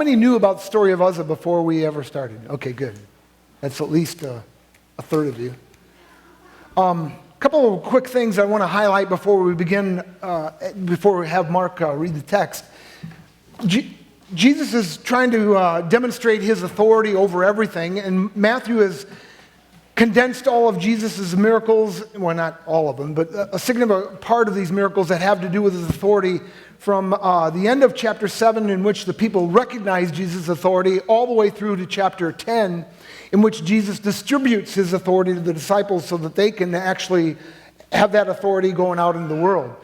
many knew about the story of Uzzah before we ever started? Okay, good. That's at least a third of you. A couple of quick things I want to highlight before we begin, before we have Mark read the text. Jesus is trying to demonstrate his authority over everything, and Matthew has condensed all of Jesus' miracles, well, not all of them, but a significant part of these miracles that have to do with his authority from the end of chapter 7, in which the people recognize Jesus' authority, all the way through to chapter 10, in which Jesus distributes his authority to the disciples so that they can actually have that authority going out into the world.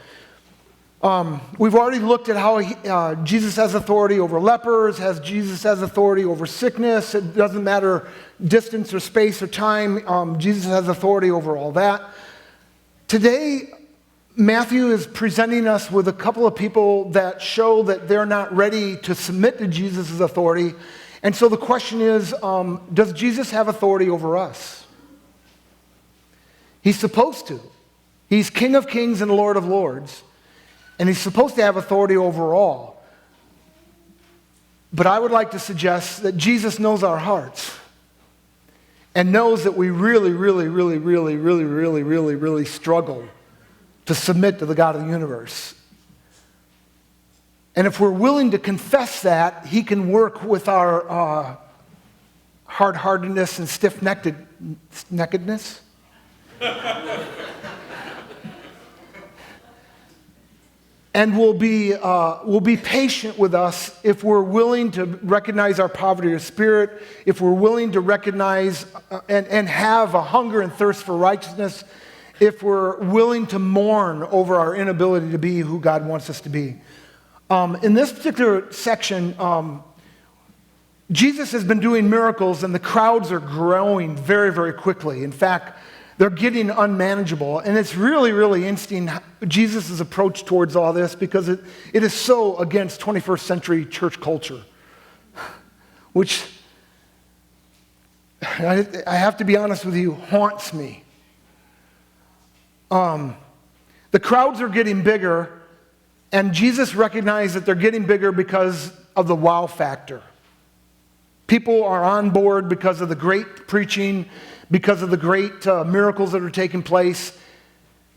We've already looked at how Jesus has authority over lepers, Jesus has authority over sickness. It doesn't matter distance or space or time. Jesus has authority over all that. Today, Matthew is presenting us with a couple of people that show that they're not ready to submit to Jesus' authority. And so the question is, does Jesus have authority over us? He's supposed to. He's King of Kings and Lord of Lords. And he's supposed to have authority over all. But I would like to suggest that Jesus knows our hearts and knows that we really struggle to submit to the God of the universe. And if we're willing to confess that, he can work with our hard-heartedness and stiff-neckedness. And will be patient with us if we're willing to recognize our poverty of spirit, if we're willing to recognize and have a hunger and thirst for righteousness, if we're willing to mourn over our inability to be who God wants us to be. In this particular section, Jesus has been doing miracles and the crowds are growing very quickly. In fact, they're getting unmanageable. And it's really interesting, Jesus' approach towards all this, because it is so against 21st century church culture, which, I have to be honest with you, haunts me. The crowds are getting bigger, and Jesus recognized that they're getting bigger because of the wow factor. People are on board because of the great preaching, because of the great miracles that are taking place,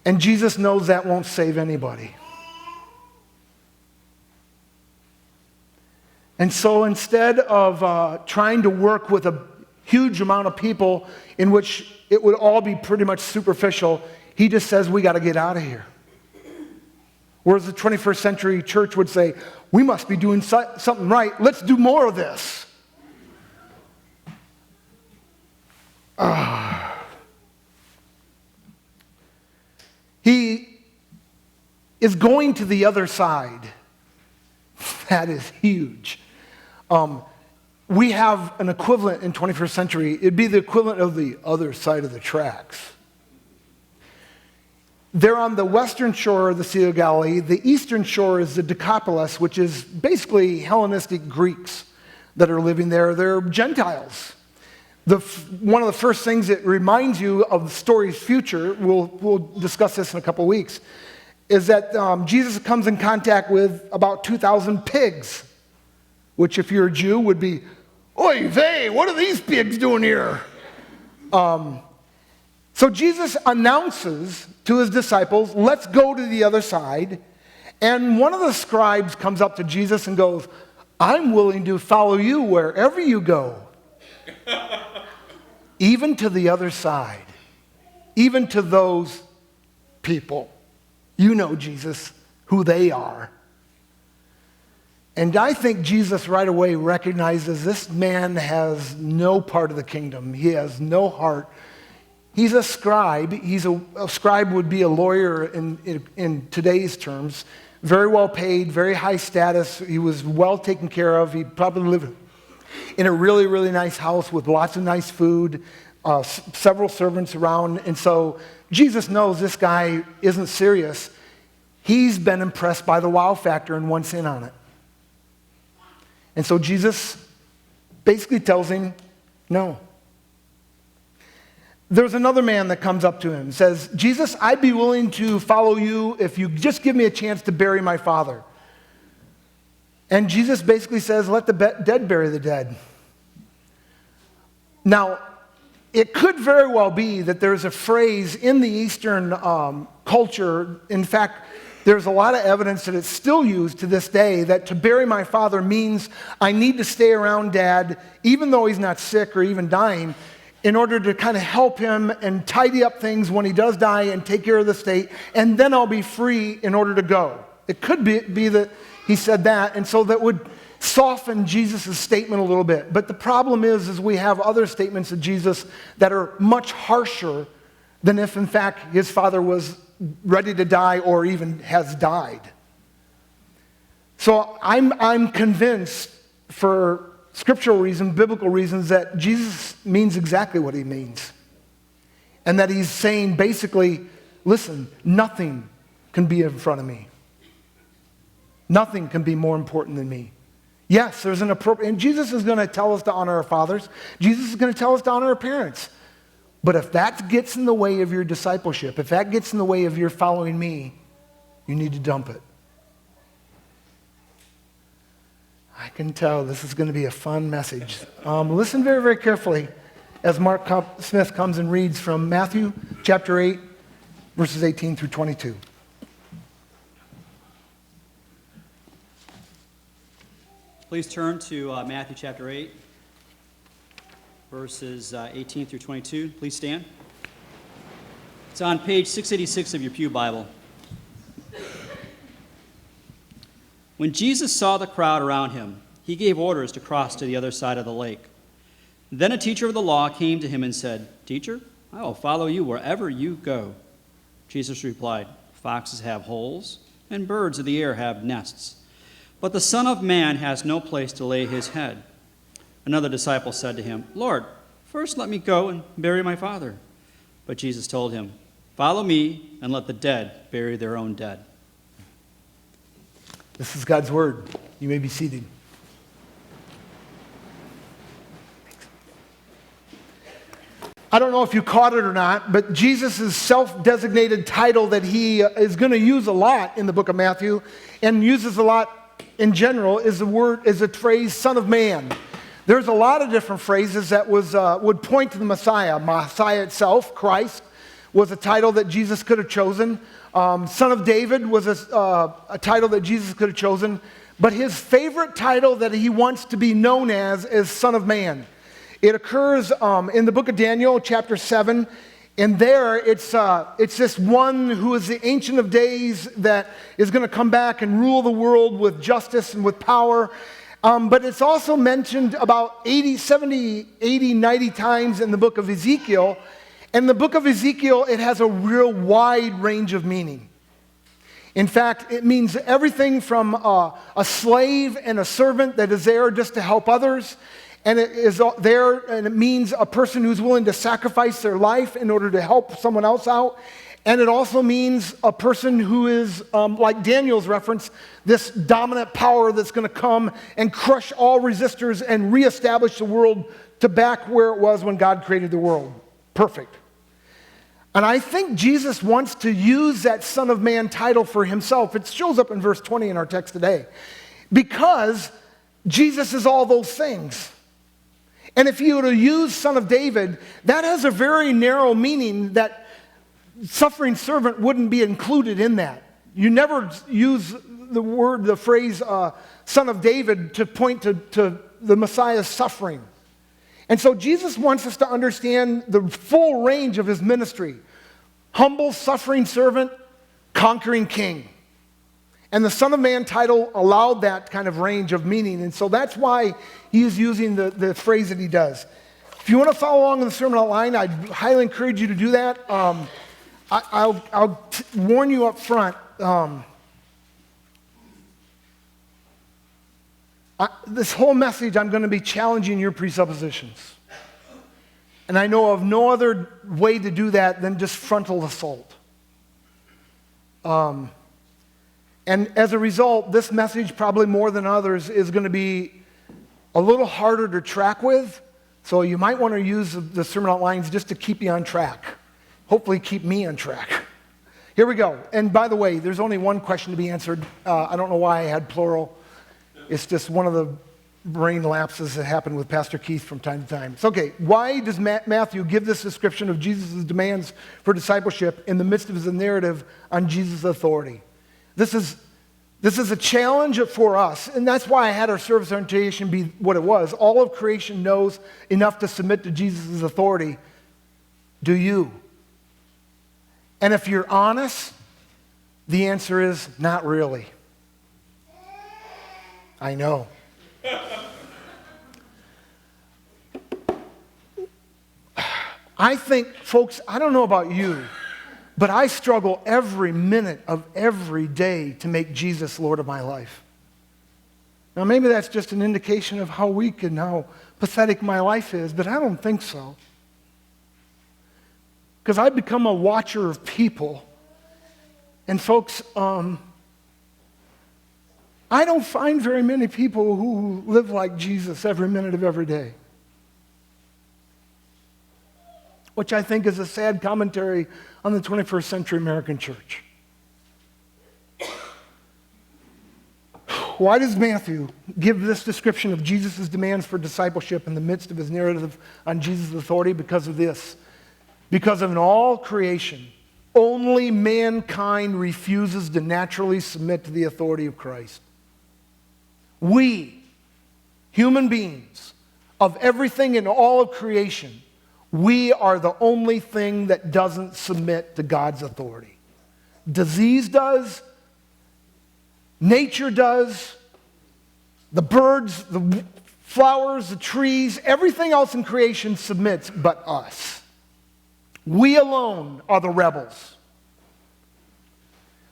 and Jesus knows that won't save anybody. And so instead of trying to work with a huge amount of people in which it would all be pretty much superficial, he just says, we got to get out of here. Whereas the 21st century church would say, we must be doing something right. Let's do more of this. He is going to the other side. That is huge. We have an equivalent in 21st century. It'd be the equivalent of the other side of the tracks. They're on the western shore of the Sea of Galilee. The eastern shore is the Decapolis, which is basically Hellenistic Greeks that are living there. They're Gentiles. One of the first things that reminds you of the story's future, we'll discuss this in a couple of weeks, is that Jesus comes in contact with about 2,000 pigs, which if you're a Jew would be, oy vey, what are these pigs doing here? So Jesus announces to his disciples, let's go to the other side. And one of the scribes comes up to Jesus and goes, I'm willing to follow you wherever you go. Even to the other side. Even to those people. You know, Jesus, who they are. And I think Jesus right away recognizes this man has no part of the kingdom. He has no heart. He's a scribe. A scribe would be a lawyer in today's terms. Very well paid, very high status. He was well taken care of. He probably lived in a really nice house with lots of nice food, several servants around. And so Jesus knows this guy isn't serious. He's been impressed by the wow factor and wants in on it. And so Jesus basically tells him, no. There's another man that comes up to him and says, Jesus, I'd be willing to follow you if you just give me a chance to bury my father. And Jesus basically says, let the dead bury the dead. Now, it could very well be that there's a phrase in the Eastern culture. In fact, there's a lot of evidence that it's still used to this day, that to bury my father means I need to stay around Dad, even though he's not sick or even dying, in order to kind of help him and tidy up things when he does die and take care of the estate, and then I'll be free in order to go. It could be that he said that, and so that would soften Jesus' statement a little bit. But the problem is we have other statements of Jesus that are much harsher than if, in fact, his father was ready to die or even has died. So I'm convinced, for scriptural reasons, biblical reasons, that Jesus means exactly what he means. And that he's saying basically, listen, nothing can be in front of me. Nothing can be more important than me. Yes, there's an appropriate, and Jesus is going to tell us to honor our fathers. Jesus is going to tell us to honor our parents. But if that gets in the way of your discipleship, if that gets in the way of your following me, you need to dump it. I can tell this is going to be a fun message. Listen very, very carefully as Mark Smith comes and reads from Matthew chapter 8, verses 18 through 22. Please turn to Matthew chapter 8, verses 18 through 22. Please stand. It's on page 686 of your pew Bible. When Jesus saw the crowd around him, he gave orders to cross to the other side of the lake. Then a teacher of the law came to him and said, "Teacher, I will follow you wherever you go." Jesus replied, "Foxes have holes, and birds of the air have nests, but the Son of Man has no place to lay his head." Another disciple said to him, "Lord, first let me go and bury my father." But Jesus told him, "Follow me and let the dead bury their own dead." This is God's word. You may be seated. I don't know if you caught it or not, but Jesus' self-designated title that he is going to use a lot in the book of Matthew and uses a lot in general is the phrase Son of Man. There's a lot of different phrases that would point to the Messiah. Messiah itself, Christ, was a title that Jesus could have chosen. Son of David was a title that Jesus could have chosen. But his favorite title that he wants to be known as is Son of Man. It occurs in the book of Daniel, chapter 7. And there, it's this one who is the Ancient of Days that is going to come back and rule the world with justice and with power. But it's also mentioned about 70, 80, 90 times in the book of Ezekiel. And the book of Ezekiel, it has a real wide range of meaning. In fact, it means everything from a slave and a servant that is there just to help others. And it is there, and it means a person who's willing to sacrifice their life in order to help someone else out. And it also means a person who is, like Daniel's reference, this dominant power that's going to come and crush all resistors and reestablish the world to back where it was when God created the world. Perfect. And I think Jesus wants to use that Son of Man title for himself. It shows up in verse 20 in our text today. Because Jesus is all those things. And if you were to use Son of David, that has a very narrow meaning that suffering servant wouldn't be included in that. You never use the phrase Son of David to point to the Messiah's suffering. And so Jesus wants us to understand the full range of his ministry. Humble, suffering servant, conquering king. And the Son of Man title allowed that kind of range of meaning. And so that's why he is using the phrase that he does. If you want to follow along in the sermon outline, I'd highly encourage you to do that. I'll warn you up front. This whole message, I'm going to be challenging your presuppositions. And I know of no other way to do that than just frontal assault. And as a result, this message, probably more than others, is going to be a little harder to track with. So you might want to use the sermon outlines just to keep you on track. Hopefully keep me on track. Here we go. And by the way, there's only one question to be answered. I don't know why I had plural. It's just one of the brain lapses that happen with Pastor Keith from time to time. It's okay. Why does Matthew give this description of Jesus' demands for discipleship in the midst of his narrative on Jesus' authority? This is a challenge for us, and that's why I had our service orientation be what it was. All of creation knows enough to submit to Jesus' authority. Do you? And if you're honest, the answer is not really. I know. I think, folks, I don't know about you, but I struggle every minute of every day to make Jesus Lord of my life. Now, maybe that's just an indication of how weak and how pathetic my life is, but I don't think so. Because I've become a watcher of people. And folks, I don't find very many people who live like Jesus every minute of every day. Which I think is a sad commentary on the 21st century American church. Why does Matthew give this description of Jesus' demands for discipleship in the midst of his narrative on Jesus' authority? Because of this. Because of in all creation, only mankind refuses to naturally submit to the authority of Christ. We, human beings, of everything in all of creation, we are the only thing that doesn't submit to God's authority. Disease does, nature does, the birds, the flowers, the trees, everything else in creation submits but us. We alone are the rebels.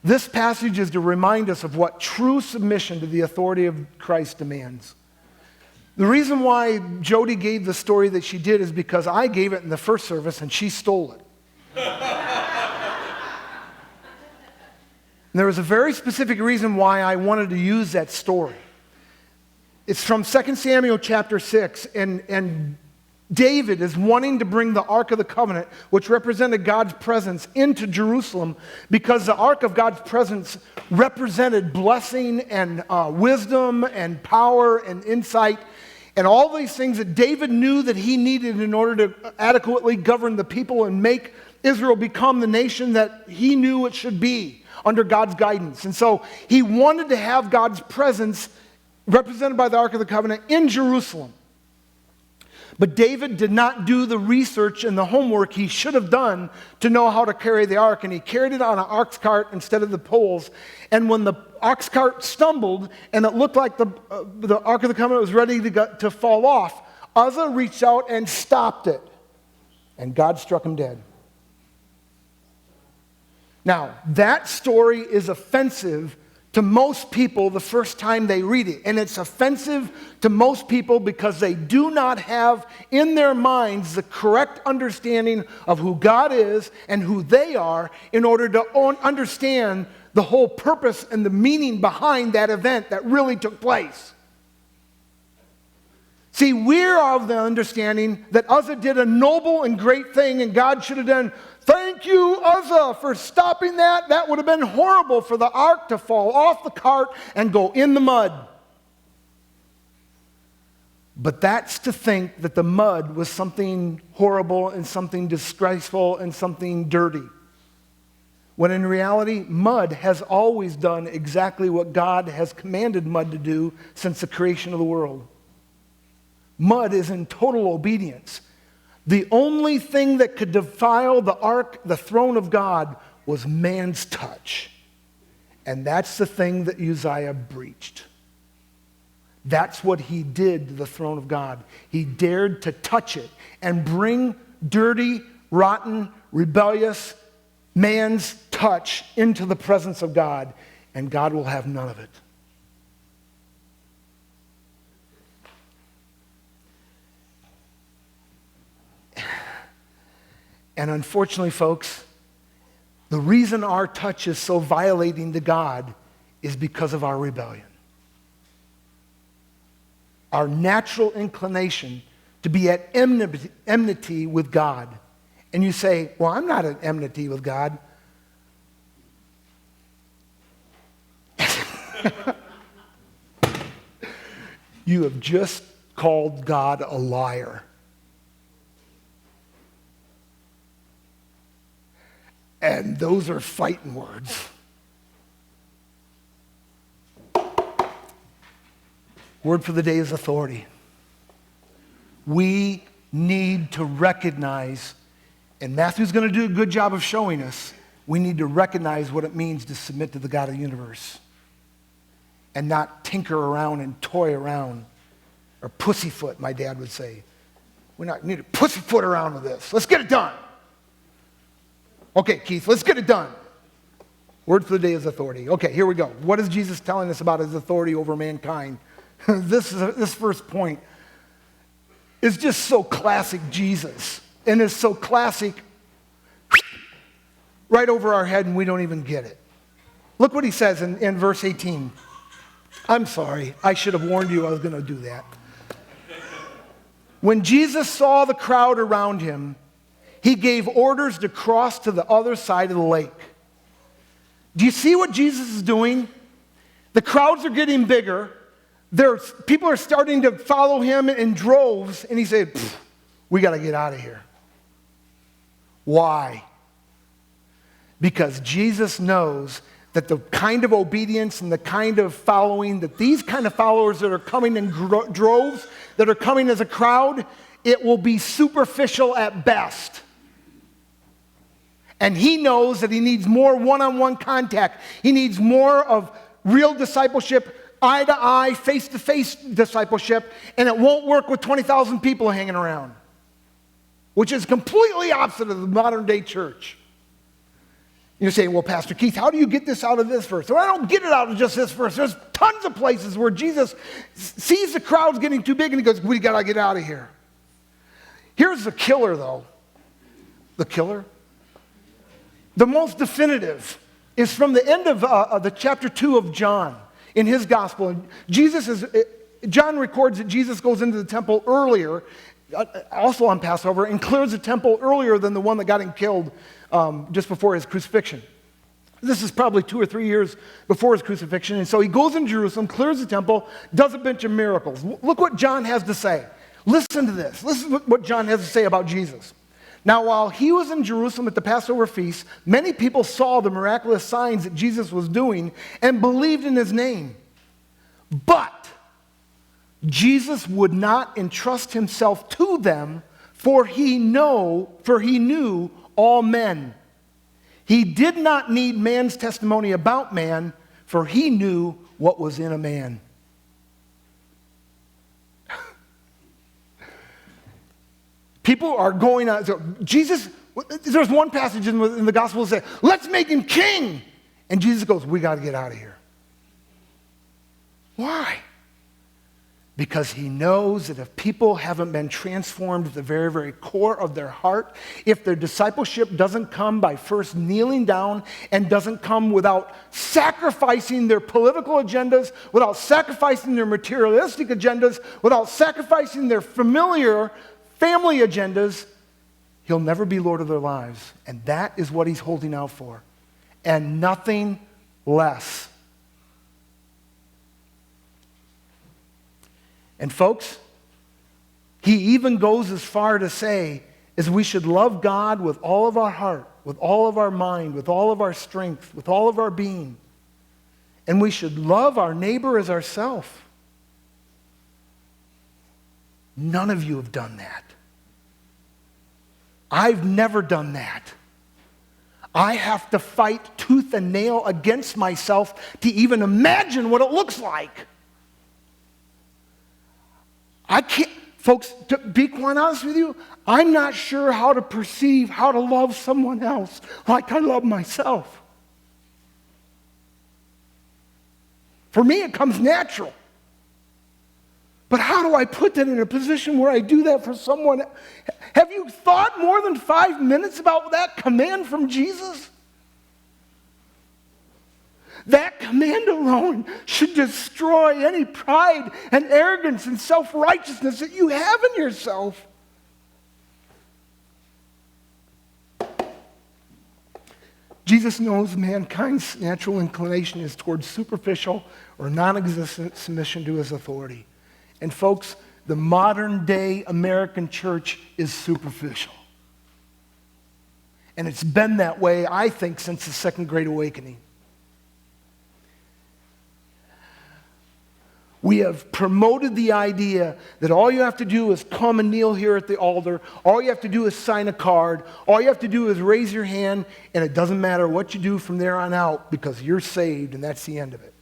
This passage is to remind us of what true submission to the authority of Christ demands. The reason why Jody gave the story that she did is because I gave it in the first service and she stole it. And there was a very specific reason why I wanted to use that story. It's from 2 Samuel chapter 6, and David is wanting to bring the Ark of the Covenant, which represented God's presence, into Jerusalem because the Ark of God's presence represented blessing and wisdom and power and insight and all these things that David knew that he needed in order to adequately govern the people and make Israel become the nation that he knew it should be under God's guidance. And so he wanted to have God's presence represented by the Ark of the Covenant in Jerusalem. But David did not do the research and the homework he should have done to know how to carry the ark, and he carried it on an ox cart instead of the poles. And when the ox cart stumbled and it looked like the Ark of the Covenant was ready to fall off, Uzzah reached out and stopped it, and God struck him dead. Now, that story is offensive to most people the first time they read it. And it's offensive to most people because they do not have in their minds the correct understanding of who God is and who they are in order to understand the whole purpose and the meaning behind that event that really took place. See, we're of the understanding that Uzzah did a noble and great thing and God should have done, thank you, Uzzah, for stopping that. That would have been horrible for the ark to fall off the cart and go in the mud. But that's to think that the mud was something horrible and something disgraceful and something dirty. When in reality, mud has always done exactly what God has commanded mud to do since the creation of the world. Mud is in total obedience. The only thing that could defile the ark, the throne of God, was man's touch. And that's the thing that Uzziah breached. That's what he did to the throne of God. He dared to touch it and bring dirty, rotten, rebellious man's touch into the presence of God, and God will have none of it. And unfortunately, folks, the reason our touch is so violating to God is because of our rebellion. Our natural inclination to be at enmity with God. And you say, well, I'm not at enmity with God. You have just called God a liar. And those are fighting words. Word for the day is authority. We need to recognize, and Matthew's going to do a good job of showing us, we need to recognize what it means to submit to the God of the universe and not tinker around and toy around, or pussyfoot, my dad would say. We need to pussyfoot around with this. Let's get it done. Okay, Keith, let's get it done. Word for the day is authority. Okay, here we go. What is Jesus telling us about his authority over mankind? This first point is just so classic Jesus, and is so classic right over our head, and we don't even get it. Look what he says in verse 18. I'm sorry, I should have warned you I was going to do that. When Jesus saw the crowd around him, he gave orders to cross to the other side of the lake. Do you see what Jesus is doing? The crowds are getting bigger. People are starting to follow him in droves, and he said, we got to get out of here. Why? Because Jesus knows that the kind of obedience and the kind of following, that these kind of followers that are coming in droves, that are coming as a crowd, it will be superficial at best. And he knows that he needs more one-on-one contact. He needs more of real discipleship, eye-to-eye, face-to-face discipleship, and it won't work with 20,000 people hanging around, which is completely opposite of the modern-day church. You're saying, well, Pastor Keith, how do you get this out of this verse? Well, I don't get it out of just this verse. There's tons of places where Jesus sees the crowds getting too big, and he goes, we got to get out of here. Here's the killer, though. The killer? The most definitive is from the end of the chapter 2 of John in his gospel. John records that Jesus goes into the temple earlier, also on Passover, and clears the temple earlier than the one that got him killed just before his crucifixion. This is probably 2 or 3 years before his crucifixion. And so he goes in Jerusalem, clears the temple, does a bunch of miracles. Look what John has to say. Listen to this. Listen to what John has to say about Jesus. Now, while he was in Jerusalem at the Passover feast, many people saw the miraculous signs that Jesus was doing and believed in his name. But Jesus would not entrust himself to them, for he knew all men. He did not need man's testimony about man, for he knew what was in a man. People are going on. So Jesus, there's one passage in the gospel that says, let's make him king. And Jesus goes, we got to get out of here. Why? Because he knows that if people haven't been transformed at the very, very core of their heart, if their discipleship doesn't come by first kneeling down and doesn't come without sacrificing their political agendas, without sacrificing their materialistic agendas, without sacrificing their familiar family agendas, he'll never be Lord of their lives. And that is what he's holding out for. And nothing less. And folks, he even goes as far to say is we should love God with all of our heart, with all of our mind, with all of our strength, with all of our being. And we should love our neighbor as ourselves. None of you have done that. I've never done that. I have to fight tooth and nail against myself to even imagine what it looks like. I can't, folks, to be quite honest with you, I'm not sure how to perceive how to love someone else like I love myself. For me, it comes natural. But how do I put that in a position where I do that for someone? Have you thought more than 5 minutes about that command from Jesus? That command alone should destroy any pride and arrogance and self-righteousness that you have in yourself. Jesus knows mankind's natural inclination is towards superficial or non-existent submission to his authority. And folks, the modern day American church is superficial. And it's been that way, I think, since the Second Great Awakening. We have promoted the idea that all you have to do is come and kneel here at the altar. All you have to do is sign a card. All you have to do is raise your hand, and it doesn't matter what you do from there on out because you're saved, and that's the end of it.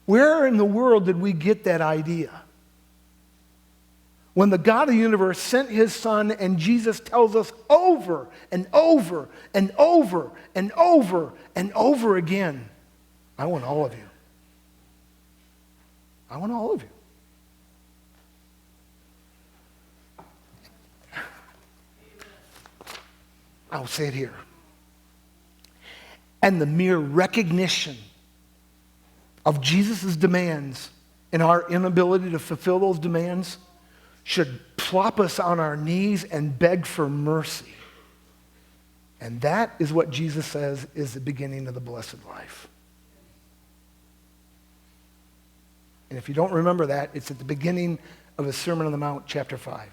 Where in the world did we get that idea? When the God of the universe sent his Son, and Jesus tells us over and over and over and over and over again, I want all of you. I want all of you. I'll say it here. And the mere recognition of Jesus' demands and our inability to fulfill those demands should plop us on our knees and beg for mercy. And that is what Jesus says is the beginning of the blessed life. And if you don't remember that, it's at the beginning of the Sermon on the Mount, chapter 5.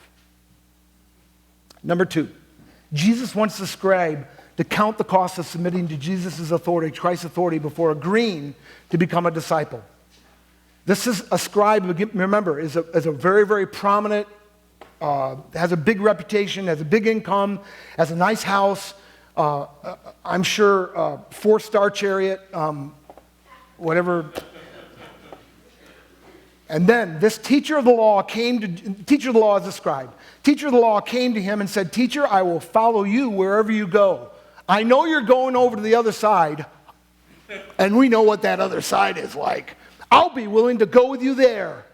Number 2, Jesus wants the scribe to count the cost of submitting to Jesus' authority, Christ's authority, before agreeing to become a disciple. This is a scribe, remember, is a very, very prominent, has a big reputation, has a big income, has a nice house, I'm sure 4-star chariot, whatever. And then this teacher of the law teacher of the law is a scribe. Teacher of the law came to him and said, "Teacher, I will follow you wherever you go. I know you're going over to the other side, and we know what that other side is like. I'll be willing to go with you there."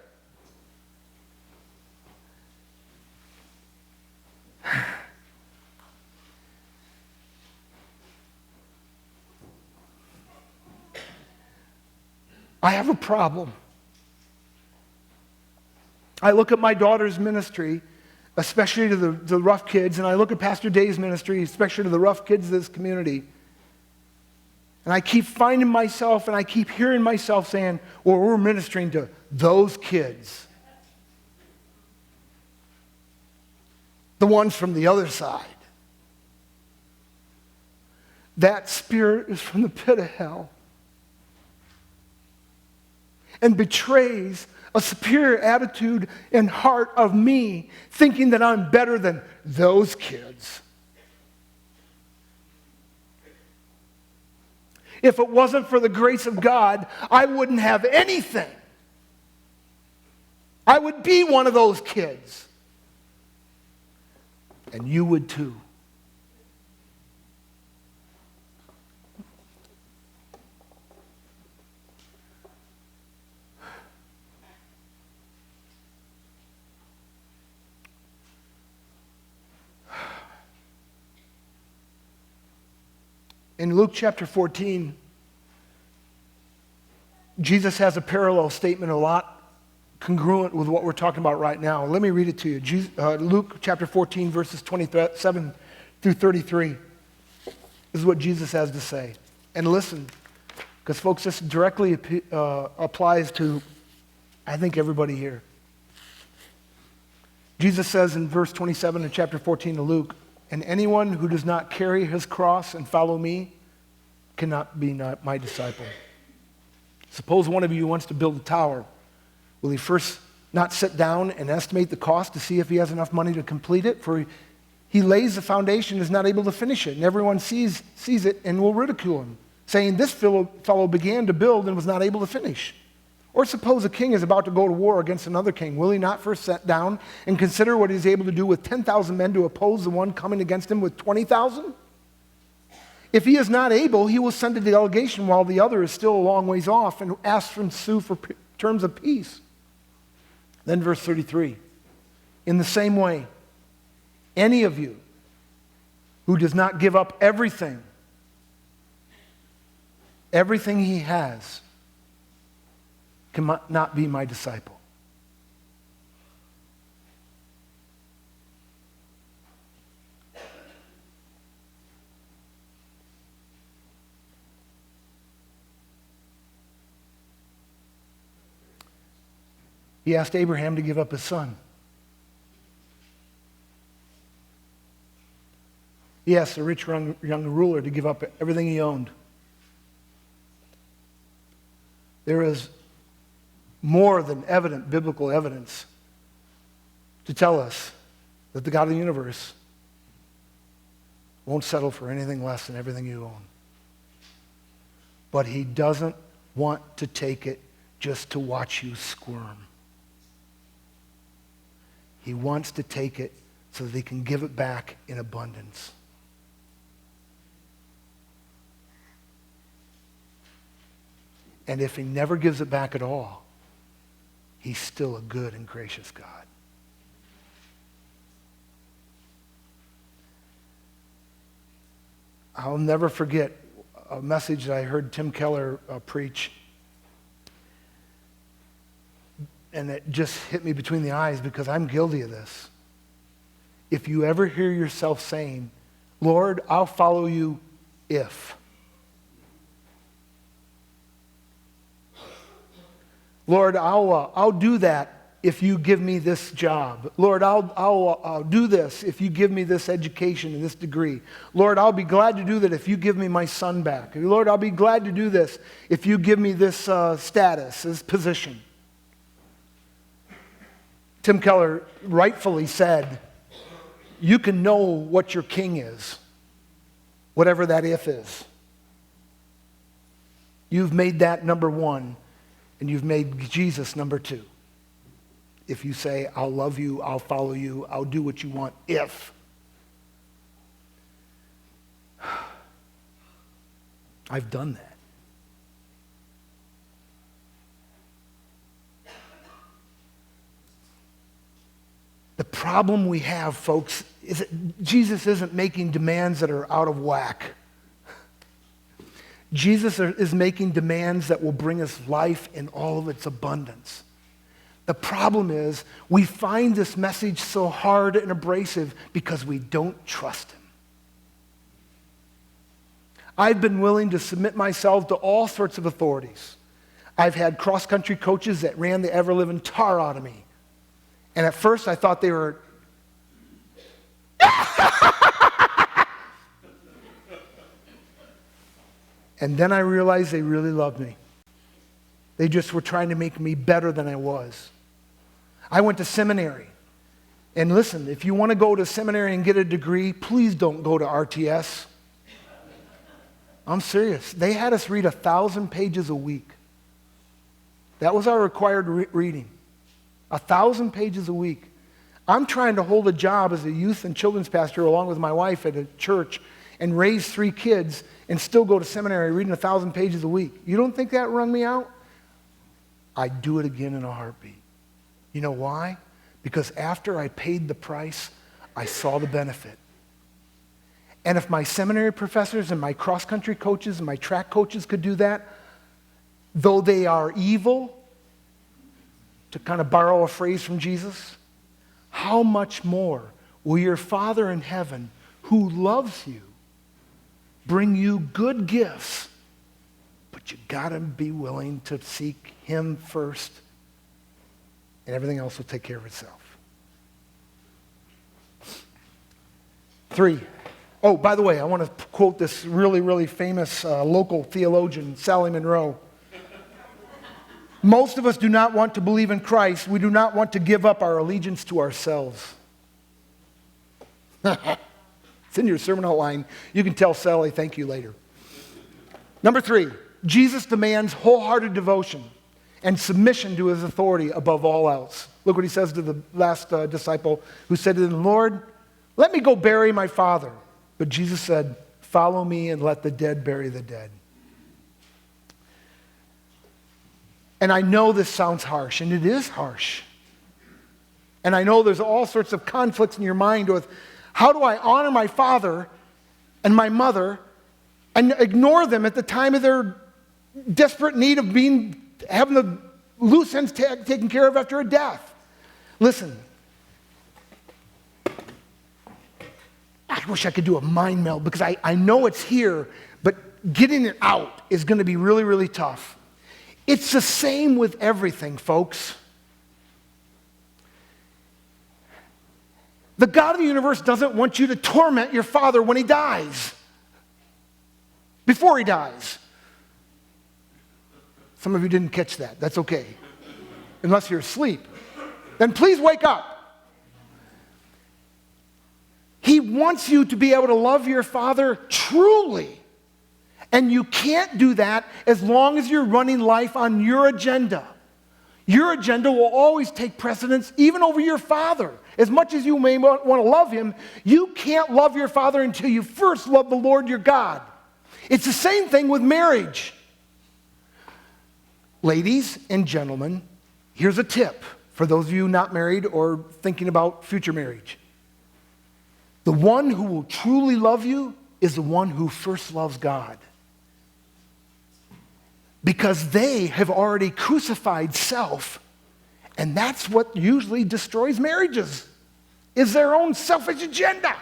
I have a problem. I look at my daughter's ministry, especially to the rough kids, and I look at Pastor Dave's ministry, especially to the rough kids of this community. And I keep finding myself, and I keep hearing myself saying, well, we're ministering to those kids. The ones from the other side. That spirit is from the pit of hell. And betrays a superior attitude and heart of me, thinking that I'm better than those kids. If it wasn't for the grace of God, I wouldn't have anything. I would be one of those kids. And you would too. In Luke chapter 14, Jesus has a parallel statement a lot congruent with what we're talking about right now. Let me read it to you. Luke chapter 14, verses 27 through 33. This is what Jesus has to say. And listen, because folks, this directly applies to, I think, everybody here. Jesus says in verse 27 of chapter 14 of Luke, "And anyone who does not carry his cross and follow me cannot be my disciple." Suppose one of you wants to build a tower. Will he first not sit down and estimate the cost to see if he has enough money to complete it? For he lays the foundation and is not able to finish it. And everyone sees it and will ridicule him, saying, "This fellow began to build and was not able to finish." Or suppose a king is about to go to war against another king. Will he not first sit down and consider what he's able to do with 10,000 men to oppose the one coming against him with 20,000? If he is not able, he will send a delegation while the other is still a long ways off and ask from sue for terms of peace. Then verse 33, "In the same way, any of you who does not give up everything he has, cannot be my disciple." He asked Abraham to give up his son. He asked the rich young ruler to give up everything he owned. There is more than evident biblical evidence to tell us that the God of the universe won't settle for anything less than everything you own. But he doesn't want to take it just to watch you squirm. He wants to take it so that he can give it back in abundance. And if he never gives it back at all, he's still a good and gracious God. I'll never forget a message that I heard Tim Keller preach. And it just hit me between the eyes because I'm guilty of this. If you ever hear yourself saying, Lord, I'll follow you if. Lord, I'll do that if you give me this job. Lord, I'll do this if you give me this education and this degree. Lord, I'll be glad to do that if you give me my son back. Lord, I'll be glad to do this if you give me this status, this position. Tim Keller rightfully said, you can know what your king is, whatever that if is. You've made that number one. And you've made Jesus number two. If you say, I'll love you, I'll follow you, I'll do what you want, if. I've done that. The problem we have, folks, is that Jesus isn't making demands that are out of whack. Jesus is making demands that will bring us life in all of its abundance. The problem is we find this message so hard and abrasive because we don't trust him. I've been willing to submit myself to all sorts of authorities. I've had cross-country coaches that ran the ever-living tar out of me. And at first I thought they were... And then I realized they really loved me. They just were trying to make me better than I was. I went to seminary. And listen, if you want to go to seminary and get a degree, please don't go to RTS. I'm serious. They had us read 1,000 pages a week. That was our required reading. 1,000 pages a week. I'm trying to hold a job as a youth and children's pastor along with my wife at a church and raise 3 kids and still go to seminary reading 1,000 pages a week. You don't think that wrung me out? I'd do it again in a heartbeat. You know why? Because after I paid the price, I saw the benefit. And if my seminary professors and my cross-country coaches and my track coaches could do that, though they are evil, to kind of borrow a phrase from Jesus, how much more will your Father in heaven, who loves you, bring you good gifts, but you got to be willing to seek him first, and everything else will take care of itself. 3. Oh, by the way, I want to quote this really, really famous local theologian, Sally Monroe. Most of us do not want to believe in Christ. We do not want to give up our allegiance to ourselves. It's in your sermon outline. You can tell Sally thank you later. Number 3, Jesus demands wholehearted devotion and submission to his authority above all else. Look what he says to the last disciple who said to him, Lord, let me go bury my father. But Jesus said, follow me and let the dead bury the dead. And I know this sounds harsh, and it is harsh. And I know there's all sorts of conflicts in your mind with, how do I honor my father and my mother and ignore them at the time of their desperate need of having the loose ends taken care of after a death? Listen, I wish I could do a mind meld because I know it's here, but getting it out is going to be really, really tough. It's the same with everything, folks. The God of the universe doesn't want you to torment your father when he dies, before he dies. Some of you didn't catch that. That's okay. Unless you're asleep. Then please wake up. He wants you to be able to love your father truly. And you can't do that as long as you're running life on your agenda. Your agenda will always take precedence even over your father. As much as you may want to love him, you can't love your father until you first love the Lord your God. It's the same thing with marriage. Ladies and gentlemen, here's a tip for those of you not married or thinking about future marriage. The one who will truly love you is the one who first loves God. Because they have already crucified self. And that's what usually destroys marriages, is their own selfish agenda.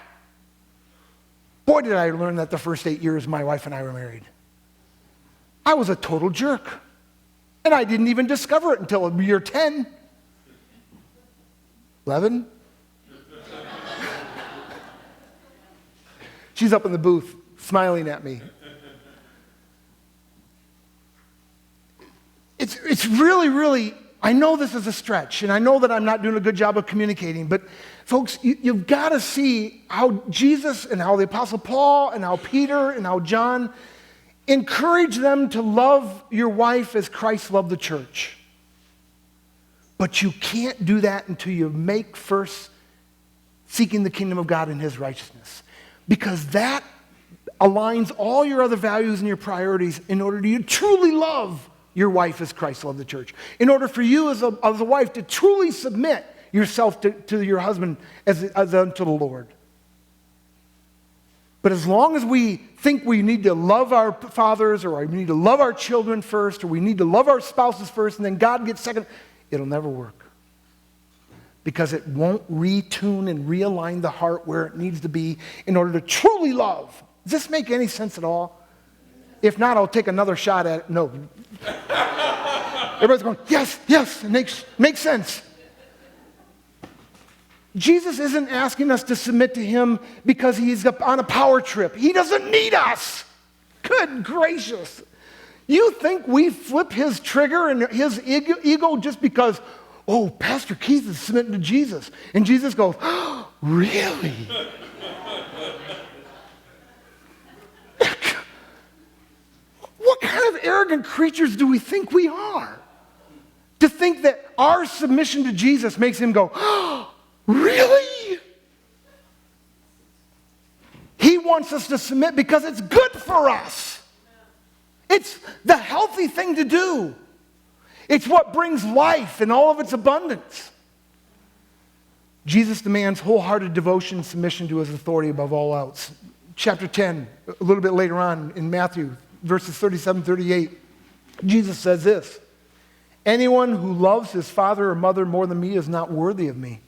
Boy, did I learn that the first 8 years my wife and I were married. I was a total jerk. And I didn't even discover it until year 10. 11. She's up in the booth smiling at me. It's really, really, I know this is a stretch, and I know that I'm not doing a good job of communicating, but folks, you've got to see how Jesus and how the Apostle Paul and how Peter and how John encourage them to love your wife as Christ loved the church. But you can't do that until you make first seeking the kingdom of God and his righteousness. Because that aligns all your other values and your priorities in order to you truly love your wife as Christ loved the church. In order for you as a wife to truly submit yourself to your husband as unto the Lord. But as long as we think we need to love our fathers, or we need to love our children first, or we need to love our spouses first, and then God gets second, it'll never work. Because it won't retune and realign the heart where it needs to be in order to truly love. Does this make any sense at all? If not, I'll take another shot at it. No. Everybody's going, yes, yes, it makes sense. Jesus isn't asking us to submit to him because he's on a power trip. He doesn't need us. Good gracious. You think we flip his trigger and his ego just because, oh, Pastor Keith is submitting to Jesus. And Jesus goes, oh, really? What kind of arrogant creatures do we think we are? To think that our submission to Jesus makes him go, oh, really? He wants us to submit because it's good for us. It's the healthy thing to do. It's what brings life in all of its abundance. Jesus demands wholehearted devotion and submission to his authority above all else. Chapter 10, a little bit later on in Matthew, verses 37, 38, Jesus says this, anyone who loves his father or mother more than me is not worthy of me.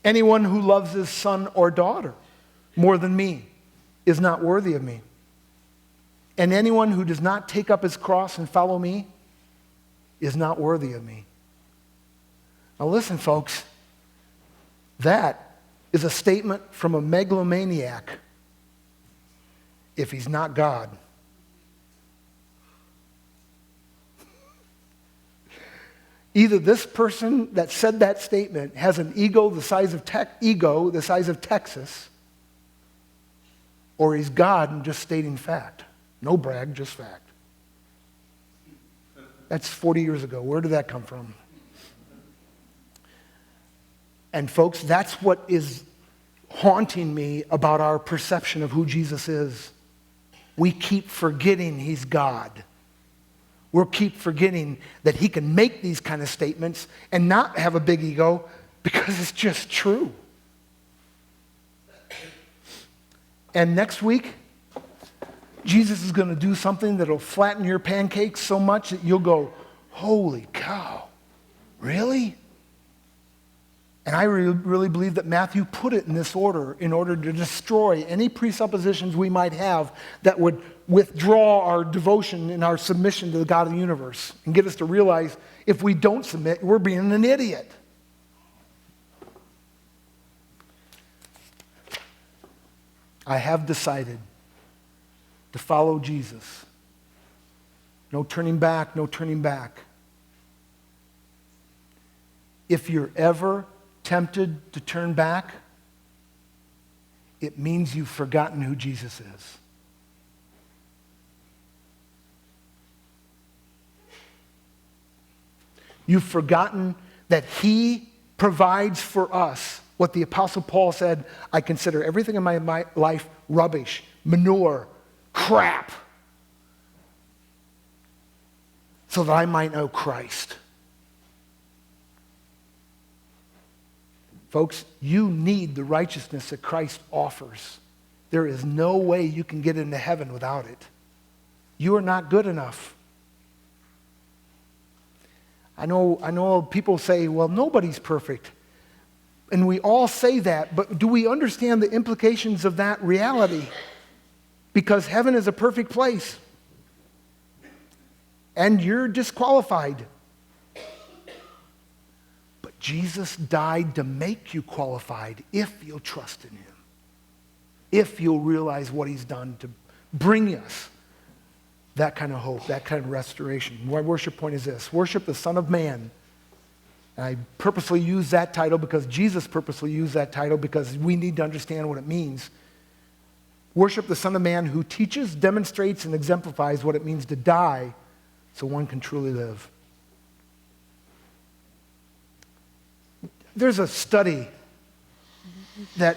Anyone who loves his son or daughter more than me is not worthy of me. And anyone who does not take up his cross and follow me is not worthy of me. Now listen, folks, that is a statement from a megalomaniac if he's not God. Either this person that said that statement has an ego the size of Texas, or he's God and just stating fact. No brag, just fact. That's 40 years ago. Where did that come from? And folks, that's what is haunting me about our perception of who Jesus is. We keep forgetting he's God. We'll keep forgetting that he can make these kind of statements and not have a big ego because it's just true. And next week, Jesus is going to do something that will flatten your pancakes so much that you'll go, holy cow, really? And I really believe that Matthew put it in this order in order to destroy any presuppositions we might have that would withdraw our devotion and our submission to the God of the universe and get us to realize if we don't submit, we're being an idiot. I have decided to follow Jesus. No turning back, no turning back. If you're ever tempted to turn back, it means you've forgotten who Jesus is. You've forgotten that he provides for us what the Apostle Paul said, I consider everything in my life rubbish, manure, crap, so that I might know Christ. Folks, you need the righteousness that Christ offers. There is no way you can get into heaven without it. You are not good enough. I know people say, well, nobody's perfect. And we all say that, but do we understand the implications of that reality? Because heaven is a perfect place. And you're disqualified. But Jesus died to make you qualified if you'll trust in him. If you'll realize what he's done to bring us that kind of hope, that kind of restoration. My worship point is this: worship the Son of Man. And I purposely use that title because Jesus purposely used that title because we need to understand what it means. Worship the Son of Man who teaches, demonstrates, and exemplifies what it means to die so one can truly live. There's a study that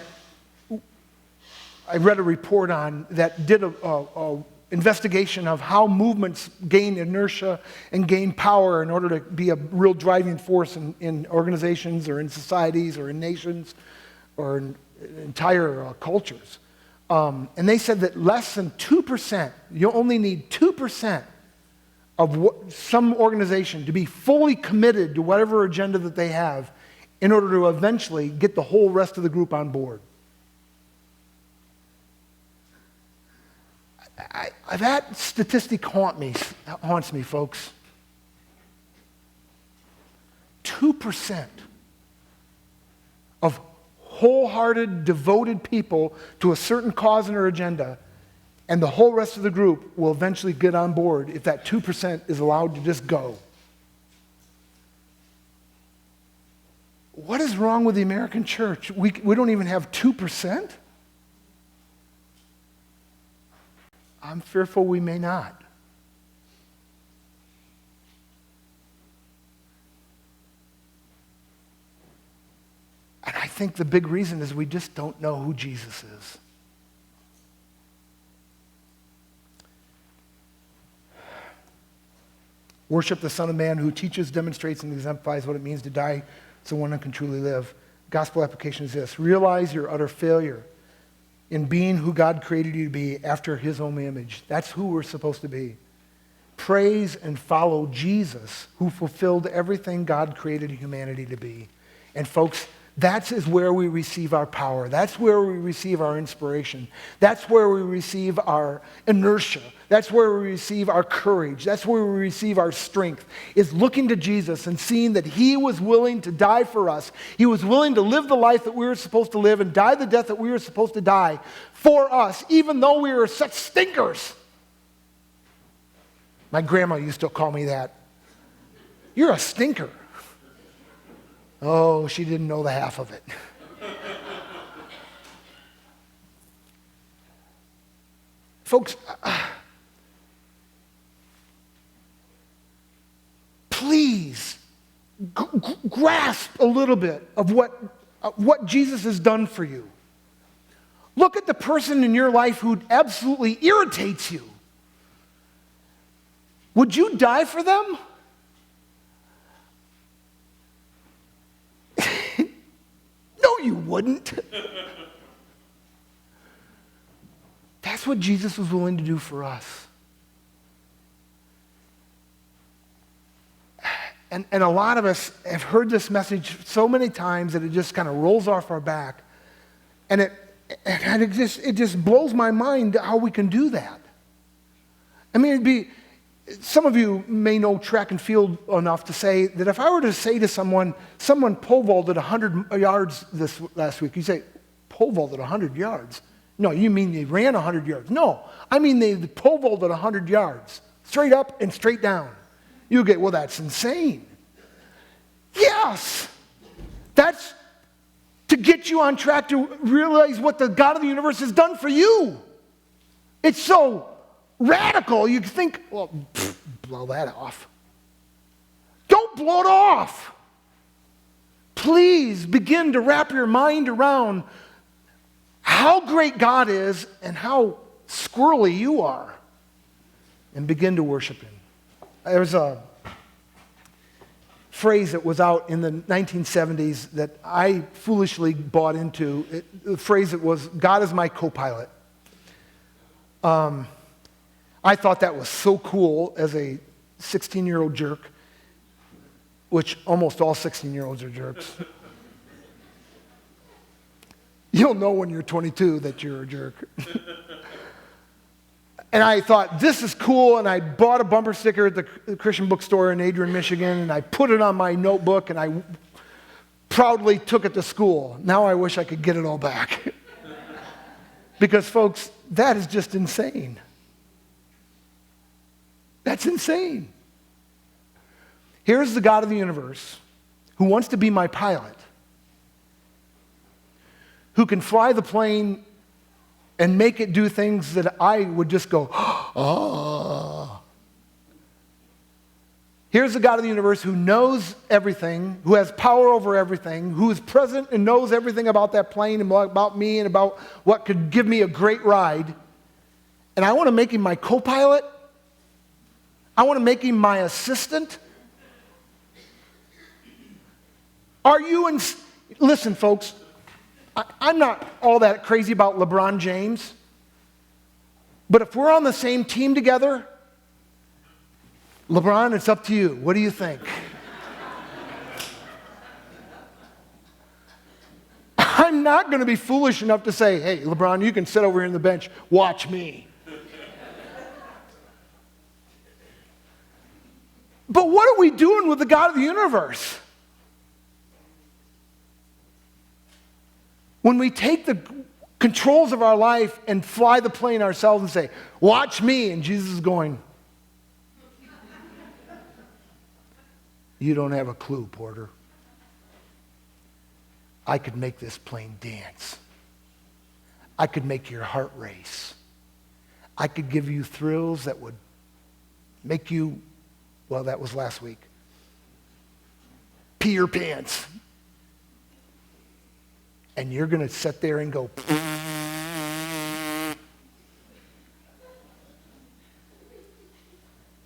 I read a report on that did a investigation of how movements gain inertia and gain power in order to be a real driving force in organizations or in societies or in nations or in entire cultures. And they said that less than 2%, you only need 2% of some organization to be fully committed to whatever agenda that they have in order to eventually get the whole rest of the group on board. That statistic haunts me, folks. 2% of wholehearted, devoted people to a certain cause and or agenda, and the whole rest of the group will eventually get on board if that 2% is allowed to just go. What is wrong with the American church? We don't even have 2%? I'm fearful we may not. And I think the big reason is we just don't know who Jesus is. Worship the Son of Man who teaches, demonstrates, and exemplifies what it means to die so one can truly live. Gospel application is this: realize your utter failure in being who God created you to be after his own image. That's who we're supposed to be. Praise and follow Jesus, who fulfilled everything God created humanity to be. And folks, that is where we receive our power. That's where we receive our inspiration. That's where we receive our inertia. That's where we receive our courage. That's where we receive our strength, is looking to Jesus and seeing that he was willing to die for us. He was willing to live the life that we were supposed to live and die the death that we were supposed to die for us, even though we were such stinkers. My grandma used to call me that. You're a stinker. Oh, she didn't know the half of it. Folks, please grasp a little bit of what Jesus has done for you. Look at the person in your life who absolutely irritates you. Would you die for them? No, you wouldn't. That's what Jesus was willing to do for us. And a lot of us have heard this message so many times that it just kind of rolls off our back. And it just blows my mind how we can do that. I mean, some of you may know track and field enough to say that if I were to say to someone pole vaulted 100 yards this last week, you say, pole vaulted 100 yards? No, you mean they ran 100 yards. No, I mean they pole vaulted 100 yards, straight up and straight down. You get, well, that's insane. Yes, that's to get you on track to realize what the God of the universe has done for you. It's so radical, you think, well, blow that off. Don't blow it off. Please begin to wrap your mind around how great God is and how squirrely you are, and begin to worship Him. There's a phrase that was out in the 1970s that I foolishly bought into. The phrase that was, God is my co-pilot. I thought that was so cool as a 16-year-old jerk, which almost all 16-year-olds are jerks. You'll know when you're 22 that you're a jerk. And I thought, this is cool, and I bought a bumper sticker at the Christian bookstore in Adrian, Michigan, and I put it on my notebook, and I proudly took it to school. Now I wish I could get it all back. Because, folks, that is just insane. That's insane. Here's the God of the universe who wants to be my pilot, who can fly the plane and make it do things that I would just go, oh. Here's the God of the universe who knows everything, who has power over everything, who is present and knows everything about that plane and about me and about what could give me a great ride. And I want to make Him my co-pilot. I want to make Him my assistant. Are you listen, folks, I'm not all that crazy about LeBron James, but if we're on the same team together, LeBron, it's up to you. What do you think? I'm not going to be foolish enough to say, hey, LeBron, you can sit over here on the bench. Watch me. But what are we doing with the God of the universe? When we take the controls of our life and fly the plane ourselves and say, watch me, and Jesus is going, you don't have a clue, Porter. I could make this plane dance. I could make your heart race. I could give you thrills that would make you, well, that was last week, pee your pants. And you're going to sit there and go,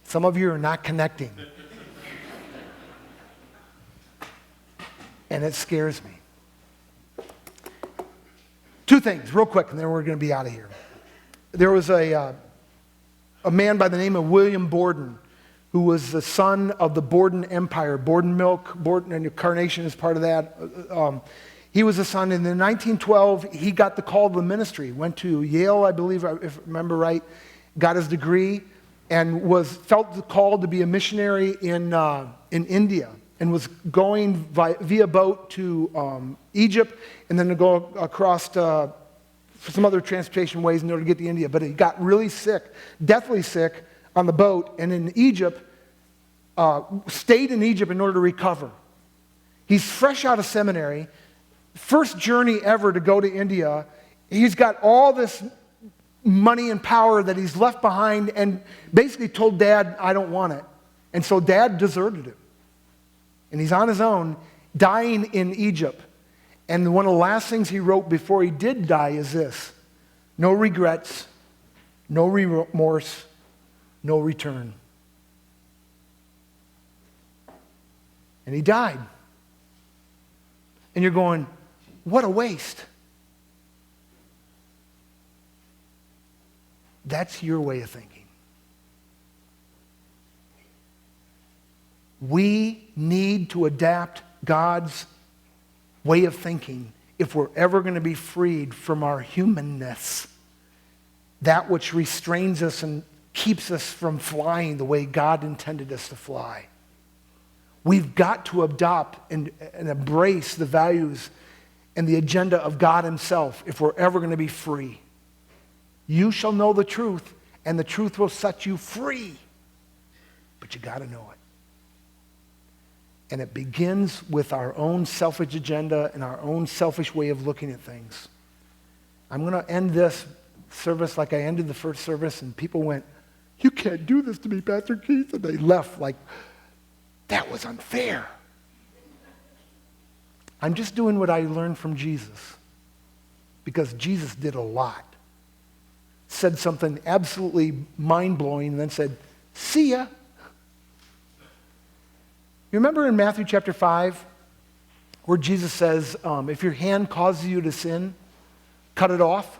some of you are not connecting. And it scares me. Two things, real quick, and then we're going to be out of here. There was a man by the name of William Borden, who was the son of the Borden Empire. Borden Milk, Borden, and Carnation is part of that. He was a son. In 1912, he got the call to the ministry. Went to Yale, I believe, if I remember right. Got his degree and felt called to be a missionary in India, and was going via boat to Egypt and then to go across for some other transportation ways in order to get to India. But he got really sick, deathly sick on the boat, and in Egypt, stayed in Egypt in order to recover. He's fresh out of seminary. First journey ever to go to India. He's got all this money and power that he's left behind and basically told Dad, I don't want it. And so Dad deserted him. And he's on his own, dying in Egypt. And one of the last things he wrote before he did die is this: no regrets, no remorse, no return. And he died. And you're going, what a waste. That's your way of thinking. We need to adapt God's way of thinking if we're ever going to be freed from our humanness, that which restrains us and keeps us from flying the way God intended us to fly. We've got to adopt and embrace the values and the agenda of God Himself if we're ever going to be free. You shall know the truth, and the truth will set you free. But you got to know it. And it begins with our own selfish agenda and our own selfish way of looking at things. I'm going to end this service like I ended the first service, and people went, "You can't do this to me, Pastor Keith." And they left like, that was unfair. I'm just doing what I learned from Jesus, because Jesus did a lot. Said something absolutely mind-blowing and then said, "See ya." You remember in Matthew chapter 5 where Jesus says, if your hand causes you to sin, cut it off?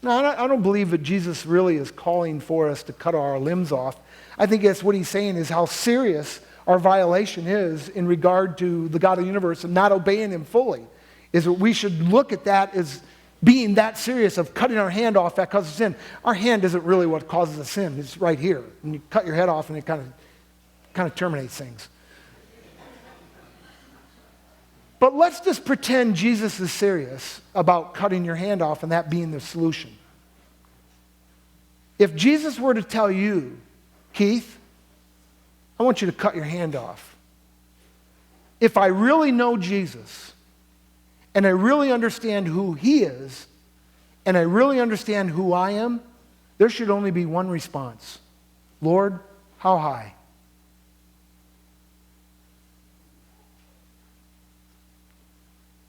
Now, I don't believe that Jesus really is calling for us to cut our limbs off. I think that's what he's saying is how serious our violation is in regard to the God of the universe and not obeying him fully. Is that we should look at that as being that serious of cutting our hand off that causes sin. Our hand isn't really what causes a sin. It's right here. And you cut your head off and it kind of terminates things. But let's just pretend Jesus is serious about cutting your hand off and that being the solution. If Jesus were to tell you, "Keith, I want you to cut your hand off. If I really know Jesus, and I really understand who he is, and I really understand who I am," there should only be one response. "Lord, how high?"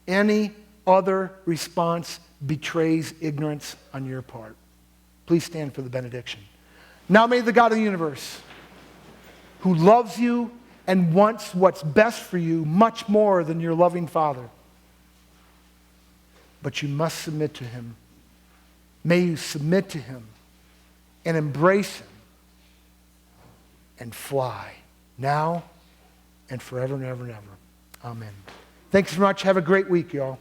Any other response betrays ignorance on your part. Please stand for the benediction. Now may the God of the universe, who loves you and wants what's best for you much more than your loving Father, but you must submit to him. May you submit to him and embrace him and fly now and forever and ever and ever. Amen. Thanks so much. Have a great week, y'all.